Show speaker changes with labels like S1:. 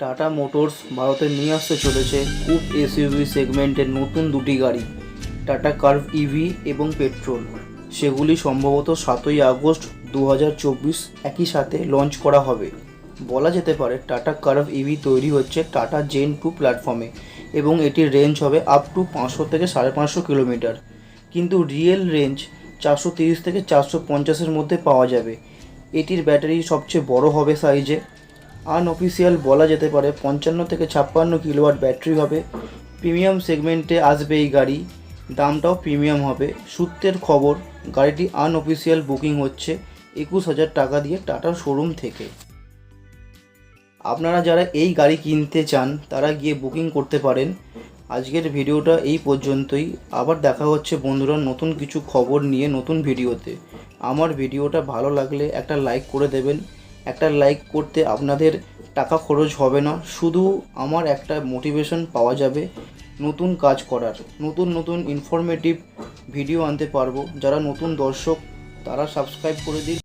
S1: Tata motors ভারতে নিয়ে আসতে চলেছে খুব এসইউভি সেগমেন্টের নতুন দুটি গাড়ি, টাটা কার্ভ ইভি এবং পেট্রোল। সেগুলি সম্ভবত 7ই আগস্ট 2024 একই সাথে লঞ্চ করা হবে। বলা যেতে পারে টাটা কার্ভ ইভি তৈরি হচ্ছে টাটা জেন 2 প্ল্যাটফর্মে এবং এটির রেঞ্জ হবে আপ টু 500 থেকে 550 কিলোমিটার, কিন্তু রিয়েল রেঞ্জ 430 থেকে 450-এর মধ্যে পাওয়া যাবে। এটির ব্যাটারি সবচেয়ে বড় হবে সাইজে। আনঅফিসিয়াল বলা যেতে পারে 55 থেকে 56 কিলোওয়াট ব্যাটারি হবে। প্রিমিয়াম সেগমেন্টে আসবে এই গাড়ি, দামটাও প্রিমিয়াম হবে। সূত্রের খবর, গাড়িটি আনঅফিসিয়াল বুকিং হচ্ছে 21,000 টাকা দিয়ে টাটার শোরুম থেকে। আপনারা যারা এই গাড়ি কিনতে চান তারা গিয়ে বুকিং করতে পারেন। আজকের ভিডিওটা এই পর্যন্তই। আবার দেখা হচ্ছে বন্ধুরা নতুন কিছু খবর নিয়ে নতুন ভিডিওতে। আমার ভিডিওটা ভালো লাগলে একটা লাইক করে দেবেন। একটা লাইক করতে আপনাদের টাকা খরচ হবে না, শুধু আমার একটা মোটিভেশন পাওয়া যাবে নতুন কাজ করার, নতুন নতুন ইনফরমেটিভ ভিডিও আনতে পারবো। যারা নতুন দর্শক তারা সাবস্ক্রাইব করে দিন।